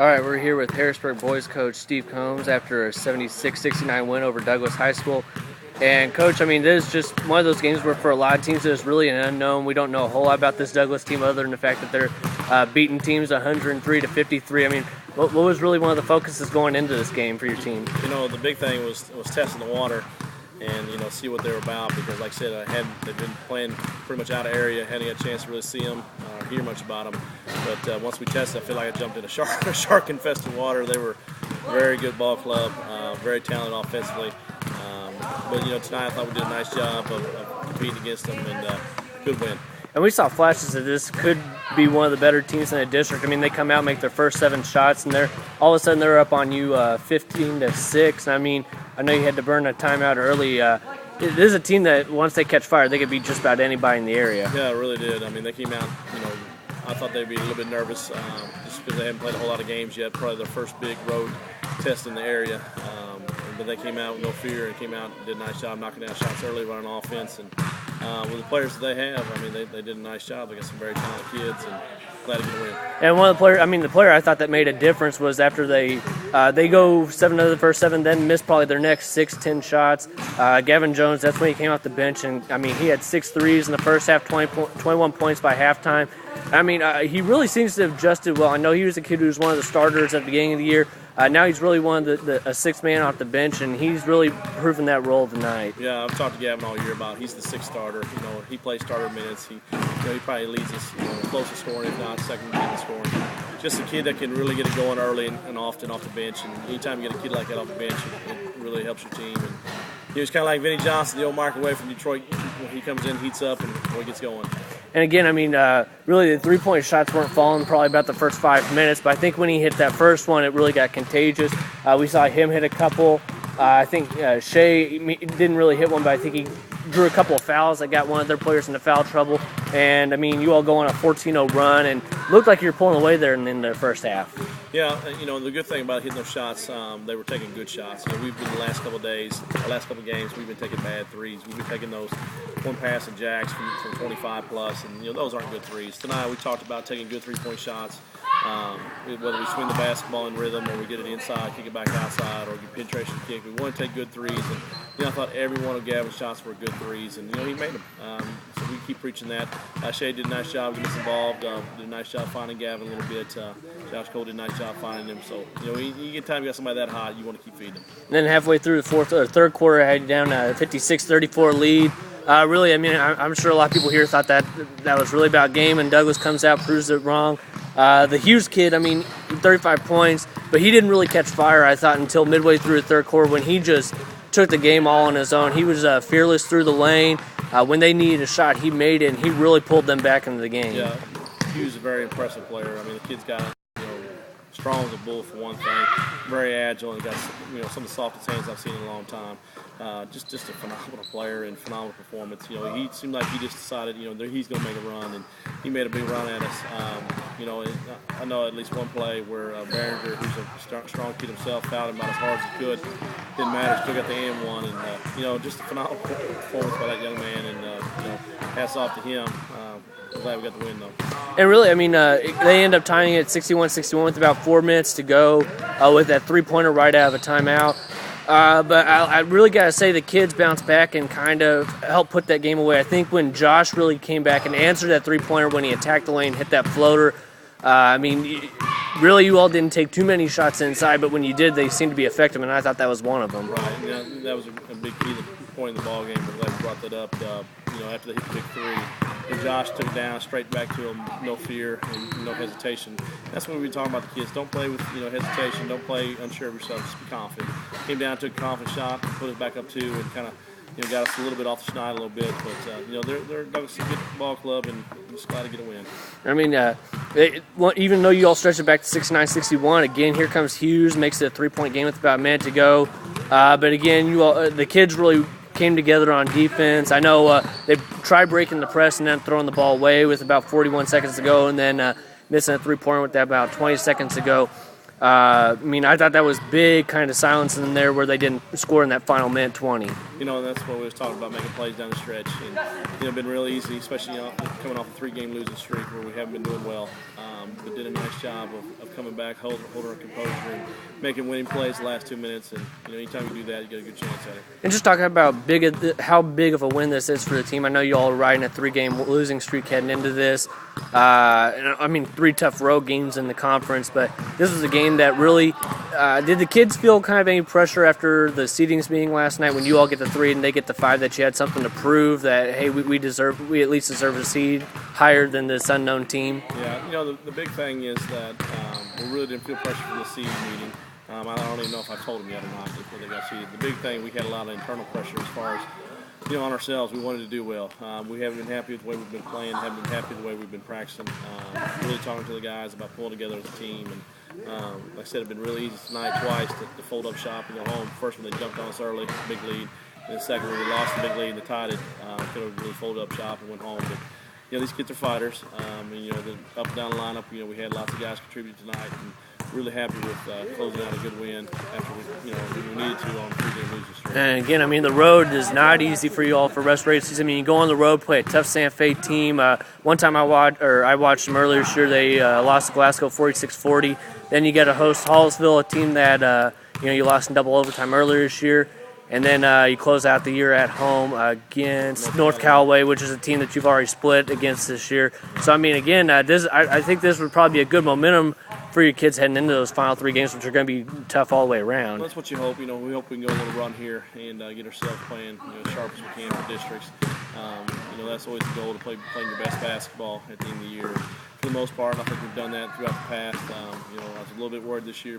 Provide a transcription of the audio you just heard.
All right, we're here with Harrisburg boys coach Steve Combs after a 76-69 win over Douglas High School. And coach, I mean, this is just one of those games where for a lot of teams there's really an unknown. We don't know a whole lot about this Douglas team other than the fact that they're beating teams 103-53. I mean, what was really one of the focuses going into this game for your team? You know, the big thing was testing the water and, see what they were about, because like I said, they've been playing pretty much out of area, hadn't got a chance to really see them or hear much about them. But once we tested, I feel like I jumped into shark-infested water. They were a very good ball club, very talented offensively. But tonight I thought we did a nice job of competing against them, and good win. And we saw flashes that this could be one of the better teams in the district. I mean, they come out, make their first 7 shots, and all of a sudden they're up on you 15-6. I mean, I know you had to burn a timeout early. This is a team that once they catch fire, they could beat just about anybody in the area. Yeah, it really did. I mean, they came out, I thought they'd be a little bit nervous just because they hadn't played a whole lot of games yet. Probably their first big road test in the area. But they came out with no fear and came out and did a nice job knocking down shots early, running offense. And with the players that they have, I mean, they did a nice job. They got some very talented kids, and glad to get a win. And one of the player I thought that made a difference was after they go 7 of the first 7, then miss probably their next 6-10 shots. Gavin Jones, that's when he came off the bench, and I mean, he had 6 threes in the first half, 21 points by halftime. I mean, he really seems to have adjusted well. I know he was a kid who was one of the starters at the beginning of the year. Now he's really one of a 6th man off the bench, and he's really proven that role tonight. Yeah, I've talked to Gavin all year about he's the 6th starter. He plays starter minutes. He probably leads us closest scoring, if not second leading scoring. Just a kid that can really get it going early and often off the bench. And anytime you get a kid like that off the bench, it really helps your team. And he was kind of like Vinny Johnson, the old microwave from Detroit. When he comes in, heats up, and boy, gets going. And again, I mean, really the 3-point shots weren't falling probably about the first 5 minutes, but I think when he hit that first one, it really got contagious. We saw him hit a couple. I think Shea didn't really hit one, but I think he drew a couple of fouls that got one of their players into foul trouble. And, I mean, you all go on a 14-0 run and looked like you were pulling away there in the first half. Yeah, the good thing about hitting those shots, they were taking good shots. We've been the last couple of days, the last couple of games, we've been taking bad threes. We've been taking those one pass and jacks from 25 plus, and those aren't good threes. Tonight we talked about taking good 3-point shots, whether we swing the basketball in rhythm or we get it inside, kick it back outside, or get penetration kick. We want to take good threes, and I thought every one of Gavin's shots were good threes, and he made them. So we keep preaching that. Shea did a nice job getting us involved. Did a nice job finding Gavin a little bit. Josh Cole did a nice job finding him. So you get time you got somebody that hot, you want to keep feeding them. And then halfway through the third quarter, I had you down a 56-34 lead. Really, I mean, I'm sure a lot of people here thought that was really about game, and Douglas comes out, proves it wrong. The Hughes kid, I mean, 35 points, but he didn't really catch fire, I thought, until midway through the third quarter when he just took the game all on his own. He was fearless through the lane. When they needed a shot, he made it, and he really pulled them back into the game. Yeah, Hughes is a very impressive player. I mean, the kid's got strong as a bull for one thing, very agile, and got some of the softest hands I've seen in a long time. Just a phenomenal player and phenomenal performance. He seemed like he just decided that he's going to make a run, and he made a big run at us. I know at least one play where Behringer, who's a strong kid himself, fouled him about as hard as he could. Didn't matter, still got the and one, and just a phenomenal performance by that young man, and hats off to him. I'm glad we got the win, though. And really, I mean, they end up tying it 61-61 with about 4 minutes to go with that 3-pointer right out of a timeout. But I really got to say the kids bounced back and kind of helped put that game away. I think when Josh really came back and answered that 3-pointer when he attacked the lane, hit that floater, I mean, really you all didn't take too many shots inside, but when you did, they seemed to be effective, and I thought that was one of them. Right, yeah, that was a big key point in the ball game, but glad you brought that up. After they hit the big three, and Josh took it down, straight back to him, no fear and no hesitation. That's when we were talking about the kids. Don't play with hesitation. Don't play unsure of yourself. Just be confident. Came down, took a confident shot, put us back up 2, and kind of got us a little bit off the schneid a little bit. But they're Douglas a good ball club, and I'm just glad to get a win. I mean, even though you all stretched it back to 69-61, again here comes Hughes, makes it a 3-point game with about a minute to go. But again, the kids really came together on defense. I know they tried breaking the press and then throwing the ball away with about 41 seconds to go, and then missing a 3-pointer with that about 20 seconds to go. I mean, I thought that was big kind of silence in there where they didn't score in that final minute 20. You know, and that's what we was talking about, making plays down the stretch. And, been real easy, especially coming off a 3-game losing streak where we haven't been doing well. But did a nice job of coming back, holding our composure, and making winning plays the last 2 minutes. And, anytime you do that, you get a good chance at it. And just talking about how big of a win this is for the team. I know you all are riding a 3-game losing streak heading into this. 3 tough road games in the conference, but this was a game that really did the kids feel kind of any pressure after the seedings meeting last night when you all get the 3 and they get the 5 that you had something to prove that, hey, we at least deserve a seed higher than this unknown team? Yeah, the big thing is that we really didn't feel pressure from the seed meeting. I don't even know if I told them yet or not before they got seeded. The big thing, we had a lot of internal pressure as far as on ourselves. We wanted to do well. We haven't been happy with the way we've been playing, haven't been happy with the way we've been practicing. Really talking to the guys about pulling together as a team. And like I said, it's been really easy tonight twice to fold up shop and go home. First when they jumped on us early, big lead. And the second when we lost the big lead and they tied it, could have really folded up shop and went home. But these kids are fighters. The up and down lineup, we had lots of guys contribute tonight. And really happy with closing out a good win after we needed to on 3-game losing streak. And again, the road is not easy for you all for rest of the season. You go on the road, play a tough Santa Fe team. One time I watched them earlier this year. They lost to Glasgow 46-40. Then you got to host Hallsville, a team that you lost in double overtime earlier this year. And then you close out the year at home against North Callaway, which is a team that you've already split against this year. So, again, I think this would probably be a good momentum for your kids heading into those final 3 games, which are going to be tough all the way around. Well, that's what you hope. We hope we can go a little run here and get ourselves playing as sharp as we can for districts. That's always the goal, to playing your best basketball at the end of the year. For the most part, I think we've done that throughout the past. I was a little bit worried this year.